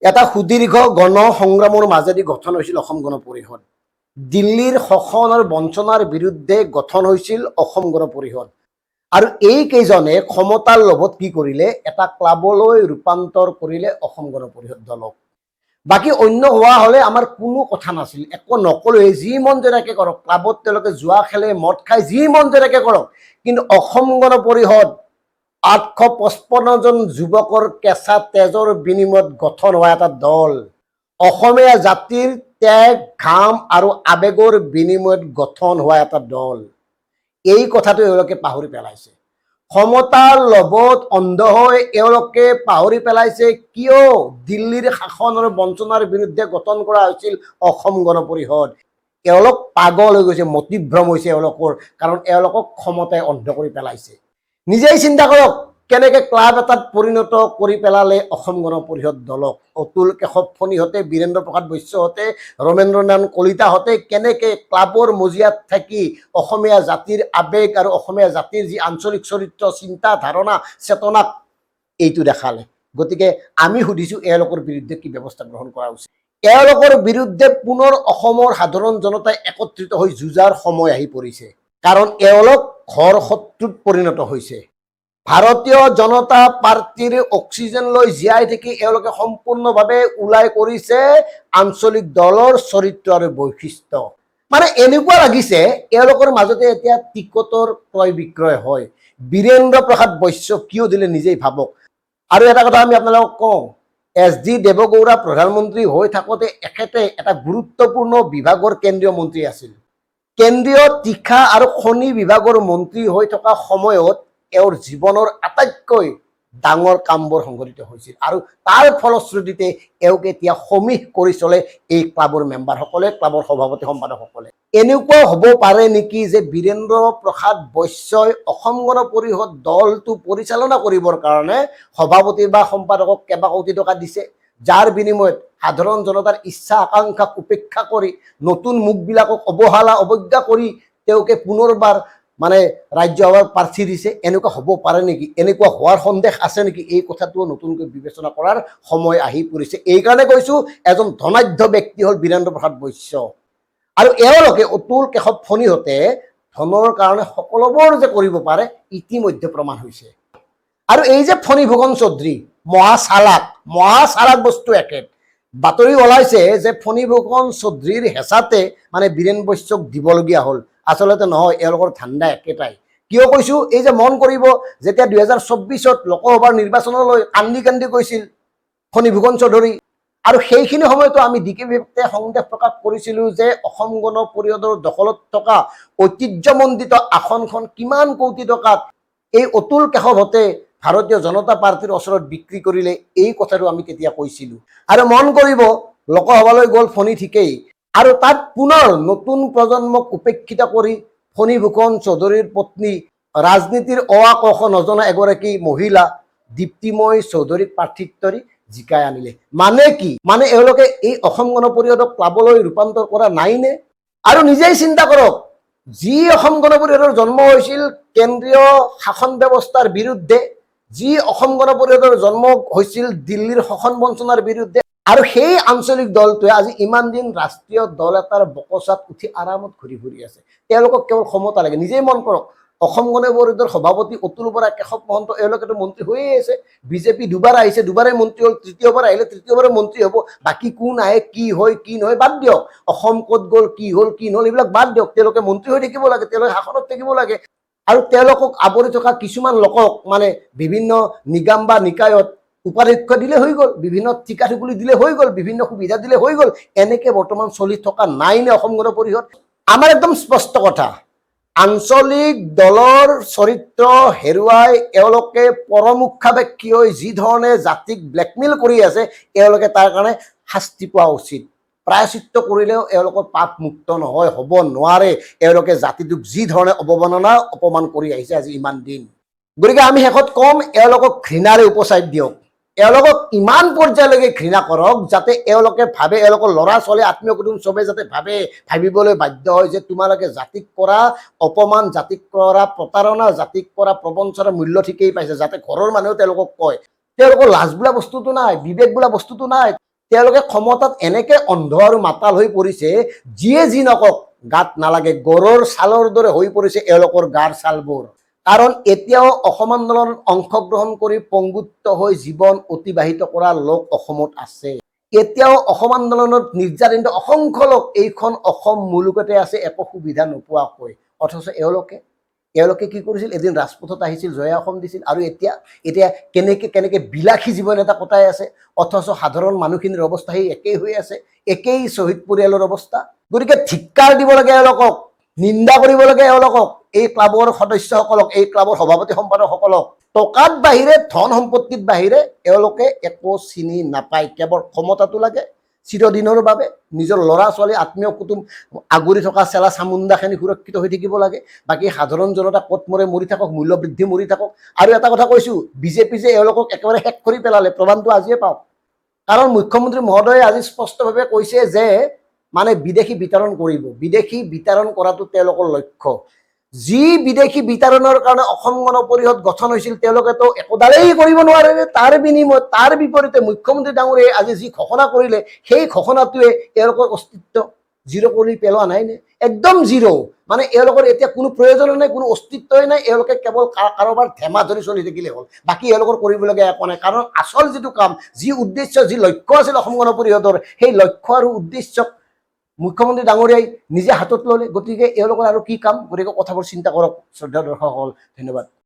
এটা সুদীৰ্ঘ গণ সংগ্ৰামৰ মাজেদি গঠন হৈছিল অসম গণ পৰিষদ। দিল্লীৰ শোষণ আৰু বঞ্চনাৰ বিৰুদ্ধে গঠন হৈছিল অসম গণ পৰিষদ। আৰু এইকেইজনে ক্ষমতাৰ লোভত কি কৰিলে, এটা ক্লাবলৈ ৰূপান্তৰ কৰিলে অসম গণ পৰিষদ দলক। বাকী অন্য হোৱা হলে আমাৰ কোনো কথা নাছিল, একো নকলোৱে, যি মন যায় তাকে কৰক। ক্লাবত তেওঁলোকে জুৱা খেলে, মদ খায়, যি মন যায় তাকে কৰক। কিন্তু অসম গণ পৰিষদ 855 জন যুৱকৰ কেঁচা তেজৰ বিনিময়ত গঠন হোৱা এটা দল, অসমীয়া জাতিৰ ত্যাগ, ঘাম আৰু আবেগৰ বিনিময়ত গঠন হোৱা এটা দল। এই কথাটো এওঁলোকে পাহৰি পেলাইছে। ক্ষমতাৰ লোভত অন্ধ হৈ এওঁলোকে পাহৰি পেলাইছে কিয় দিল্লীৰ শাসন আৰু বঞ্চনাৰ বিৰুদ্ধে গঠন কৰা হৈছিল অসম গণ পৰিষদ। এওঁলোক পাগল হৈ গৈছে, মতিভ্ৰম হৈছে এওঁলোকৰ, কাৰণ এওঁলোকক ক্ষমতাই অন্ধ কৰি পেলাইছে। নিজেই চিন্তা কৰক, কেনেকে ক্লাব এটাত পৰিণত কৰি পেলালে অসম গণ পৰিষদ দলক। অতুল কেশৱ ফণীহঁতে, বীৰেন্দ্ৰ প্ৰসাদ বৈশ্যহঁতে, ৰমেন্দ্ৰনাথ কলিতাহঁতে কেনেকে ক্লাবৰ মজিয়াত থাকি অসমীয়া জাতিৰ আবেগ আৰু অসমীয়া জাতিৰ যি আঞ্চলিক চৰিত্ৰ, চিন্তা, ধাৰণা, চেতনাক এইটো দেখালে। গতিকে আমি সুধিছো, এওঁলোকৰ বিৰুদ্ধে কি ব্যৱস্থা গ্ৰহণ কৰা উচিত। এওঁলোকৰ বিৰুদ্ধে পুনৰ অসমৰ সাধাৰণ জনতাই একত্ৰিত হৈ যুঁজাৰ সময় আহি পৰিছে, কাৰণ এওঁলোক ঘৰ শত্ৰুত পৰিণত হৈছে। ভাৰতীয় জনতা পাৰ্টিৰ অক্সিজেন লৈ জীয়াই থাকি এওঁলোকে সম্পূৰ্ণভাৱে ওলাই কৰিছে আঞ্চলিক দলৰ চৰিত্ৰ আৰু বৈশিষ্ট্য। মানে এনেকুৱা লাগিছে এওঁলোকৰ মাজতে এতিয়া টিকটৰ ক্ৰয় বিক্ৰয় হয়। বীৰেন্দ্ৰ প্ৰসাদ বৈশ্য কিয় দিলে নিজেই ভাবক। আৰু এটা কথা আমি আপোনালোকক কওঁ, SD দেৱগৌড়া প্ৰধানমন্ত্ৰী হৈ থাকোঁতে এখেতে এটা গুৰুত্বপূৰ্ণ বিভাগৰ কেন্দ্ৰীয় মন্ত্ৰী আছিল। কেন্দ্ৰীয় তীখা আৰু খনি বিভাগৰ মন্ত্ৰী হৈ থকা সময়ত এওঁৰ জীৱনৰ আটাইতকৈ ডাঙৰ কামবোৰ সংঘটিত হৈছিল, আৰু তাৰ ফলশ্ৰুতিতে এওঁক এতিয়া সমীহ কৰি চলে এই ক্লাবৰ মেম্বাৰসকলে, ক্লাবৰ সভাপতি সম্পাদকসকলে। এনেকুৱা হ'ব পাৰে নেকি যে বীৰেন্দ্ৰ প্ৰসাদ বৈশ্যই অসম গণ পৰিষদ দলটো পৰিচালনা কৰিবৰ কাৰণে সভাপতি বা সম্পাদকক কেইবা কোটি টকা দিছে, যাৰ বিনিময়ত সাধাৰণ জনতাৰ ইচ্ছা আকাংক্ষাক উপেক্ষা কৰি, নতুন মুখবিলাকক অৱহেলা অৱজ্ঞা কৰি তেওঁকে পুনৰবাৰ মানে ৰাজ্যসভাৰ প্ৰাৰ্থী দিছে। এনেকুৱা হ'ব পাৰে নেকি, এনেকুৱা হোৱাৰ সন্দেহ আছে নেকি, এই কথাটোও নতুনকৈ বিবেচনা কৰাৰ সময় আহি পৰিছে। এইকাৰণে কৈছো, এজন ধনাঢ্য ব্যক্তি হ'ল বীৰেন্দ্ৰ প্ৰসাদ বৈশ্য, আৰু এওঁলোকে অতুল কেশৱ ফণীহঁতে ধনৰ কাৰণে সকলোবোৰ যে কৰিব পাৰে ইতিমধ্যে প্ৰমাণ হৈছে। আৰু এই যে ফণী ফুকন চৌধুৰী, মহাচালাক বস্তু একেট। বাতৰি ওলাইছে যে ফণী ফুকন চৌধুৰীৰ হেঁচাতে মানে বীৰেন বৈশ্যক দিবলগীয়া হ'ল। আচলতে নহয়, এওঁলোকৰ ধান্দা একেটাই। কিয় কৈছো, এই যে মন কৰিব, যেতিয়া 2024 লোকসভাৰ নিৰ্বাচনলৈ কান্দি কান্দি গৈছিল ফণী ফুকন চৌধুৰী, আৰু সেইখিনি সময়তো আমি দিকেবিপৰীতে সন্দেহ প্ৰকাশ কৰিছিলো যে অসম গণ পৰিষদৰ দখলত থকা ঐতিহ্যমণ্ডিত আসনখন কিমান কোটি টকাত এই অতুল কেশৱহঁতে ভাৰতীয় জনতা পাৰ্টিৰ ওচৰত বিক্ৰী কৰিলে, এই কথাটো আমি তেতিয়া কৈছিলো। আৰু মন কৰিব, লোকসভালৈ গ'ল ফণী ঠিকেই, আৰু তাত পুনৰ নতুন প্ৰজন্মক উপেক্ষিত কৰি ফণী ফুকন চৌধুৰীৰ পত্নী, ৰাজনীতিৰ অৱা ক খ নজনা এগৰাকী মহিলা দীপ্তিময় চৌধুৰীক প্ৰাৰ্থিত্ব দি জিকাই আনিলে। মানে কি, মানে এওঁলোকে এই অসম গণ পৰিষদক ক্লাবলৈ ৰূপান্তৰ কৰা নাই নে? আৰু নিজেই চিন্তা কৰক, যি অসম গণ পৰিষদৰ জন্ম হৈছিল কেন্দ্ৰীয় শাসন ব্যৱস্থাৰ বিৰুদ্ধে, যি অসম গণ পৰিষদৰ জন্ম হৈছিল দিল্লীৰ শোষণ বঞ্চনাৰ বিৰুদ্ধে, আৰু সেই আঞ্চলিক দলটোৱে আজি ইমান দিন ৰাষ্ট্ৰীয় দল এটাৰ বকচাত উঠি আৰামত ঘূৰি ফুৰি আছে। তেওঁলোকক কেৱল ক্ষমতা লাগে। নিজেই মন কৰক, অসম গণ পৰিষদৰ সভাপতি অতুল বৰা, কেশৱ মহন্ত, এওঁলোকেতো মন্ত্ৰী হৈয়ে আছে। বিজেপি দুবাৰ আহিছে, দুবাৰেই মন্ত্ৰী হ'ল, তৃতীয়বাৰ আহিলে তৃতীয়বাৰে মন্ত্ৰী হ'ব। বাকী কোন আহে, কি হয় কি নহয় বাদ দিয়ক, অসম ক'ত গ'ল, কি হ'ল কি নহ'ল এইবিলাক বাদ দিয়ক। তেওঁলোকে মন্ত্ৰী হৈ থাকিব লাগে, তেওঁলোকে শাসনত থাকিব লাগে। আৰু তেওঁলোকক আৱৰি থকা কিছুমান লোকক মানে বিভিন্ন নিগম বা নিকায়ত উপাধ্যক্ষ দিলে হৈ গ'ল, বিভিন্ন ঠিকা ঠুকুলি দিলে হৈ গ'ল, বিভিন্ন সুবিধা দিলে হৈ গ'ল। এনেকে বৰ্তমান চলি থকা নাই নে অসম গণ পৰিষদ? আমাৰ একদম স্পষ্ট কথা, আঞ্চলিক দলৰ চৰিত্ৰ হেৰুৱাই এওঁলোকে পৰমুখাপেক্ষী হৈ যি ধৰণে জাতিক ব্লেকমেইল কৰি আছে, এওঁলোকে তাৰ কাৰণে শাস্তি পোৱা উচিত। প্ৰায়শ্চিত্ত কৰিলেও এওঁলোকৰ পাপ মুক্ত নহয়, হ'ব নোৱাৰে। এওঁলোকে জাতিটোক যি ধৰণে অৱমাননা অপমান কৰি আহিছে আজি ইমান দিন। গতিকে আমি শেষত কম, এওঁলোকক ঘৃণাৰে উপচাই দিয়ক। এওঁলোকক ইমান পৰ্যায়লৈকে ঘৃণা কৰক যাতে এওঁলোকে ভাবে, এওঁলোকৰ ল'ৰা ছোৱালী আত্মীয় কুটুম চবে যাতে ভাবিবলৈ বাধ্য হয় যে তোমালোকে জাতিক কৰা অপমান, জাতিক কৰা প্ৰতাৰণা, জাতিক কৰা প্ৰবঞ্চনাৰ মূল্য ঠিকেই পাইছে। যাতে ঘৰৰ মানুহেও তেওঁলোকক কয়, তেওঁলোকৰ লাজ বোলা বস্তুটো নাই, বিবেক বোলা বস্তুটো নাই। তেওঁলোকে ক্ষমতাত এনেকে অন্ধ আৰু মাতাল হৈ পৰিছে, যিয়ে যি নকওক গাত নালাগে, গৰুৰ ছালৰ দৰে হৈ পৰিছে এওঁলোকৰ গাৰ ছালবোৰ। কাৰণ এতিয়াও অসম আন্দোলনত অংশগ্ৰহণ কৰি পংগুত্ব হৈ জীৱন অতিবাহিত কৰা লোক অসমত আছে। এতিয়াও অসম আন্দোলনত নিৰ্যাতিত অসংখ্য লোক এইখন অসম মুলুকতে আছে একো সুবিধা নোপোৱাকৈ। অথচ এওঁলোকে কি কৰিছিল, এদিন ৰাজপথত আহিছিল, জয় অসম দিছিল, আৰু এতিয়া কেনেকে বিলাসী জীৱন এটা কটাই আছে। অথচ সাধাৰণ মানুহখিনিৰ অৱস্থা সেই একেই হৈ আছে, একেই শ্বহীদ পৰিয়ালৰ অৱস্থা। গতিকে ধিক্কাৰ দিব লাগে এওঁলোকক, নিন্দা কৰিব লাগে এওঁলোকক, এই ক্লাবৰ সদস্যসকলক, এই ক্লাবৰ সভাপতি সম্পাদকসকলক। টকাত বাহিৰে, ধন সম্পত্তিত বাহিৰে এওঁলোকে একো চিনি নাপায়। কেৱল ক্ষমতাটো লাগে চিৰদিনৰ বাবে, নিজৰ ল'ৰা ছোৱালী আত্মীয় কুটুম আগুৰি থকা চেলা চামুণ্ডাখিনি সুৰক্ষিত হৈ থাকিব লাগে। বাকী সাধাৰণ জনতা ক'ত মৰে মৰি থাকক, মূল্য বৃদ্ধি মৰি থাকক। আৰু এটা কথা কৈছোঁ, বিজেপি যে এওঁলোকক একেবাৰে শেষ কৰি পেলালে, প্ৰমাণটো আজিয়ে পাওক। কাৰণ মুখ্যমন্ত্ৰী মহোদয়ে আজি স্পষ্টভাৱে কৈছে যে মানে বিদেশী বিতৰণ কৰিব, বিদেশী বিতৰণ কৰাটো তেওঁলোকৰ লক্ষ্য। যি বিদেশী বিতৰণৰ কাৰণে অসম গণ পৰিষদ গঠন হৈছিল, তেওঁলোকেতো একোডালেই কৰিব নোৱাৰে। তাৰ বিপৰীতে মুখ্যমন্ত্ৰী ডাঙৰীয়াই আজি যি ঘোষণা কৰিলে, সেই ঘোষণাটোৱে তেওঁলোকৰ অস্তিত্ব জিৰ' কৰি পেলোৱা নাই নে? একদম জিৰ'। মানে এওঁলোকৰ এতিয়া কোনো প্ৰয়োজনে নাই, কোনো অস্তিত্বই নাই। এওঁলোকে কেৱল কাৰোবাৰ ধেমা ধৰি চলি থাকিলে হ'ল, বাকী এওঁলোকৰ কৰিবলগীয়া একো নাই। কাৰণ আচল যিটো কাম, যি উদ্দেশ্য, যি লক্ষ্য আছিল অসম গণ পৰিষদৰ, সেই লক্ষ্য আৰু উদ্দেশ্যক মুখ্যমন্ত্ৰী ডাঙৰীয়াই নিজে হাতত ল'লে। গতিকে এওঁলোকৰ আৰু কি কাম? গতিকে কথাবোৰ চিন্তা কৰক শ্ৰদ্ধেয় দৰ্শকসকল। ধন্যবাদ।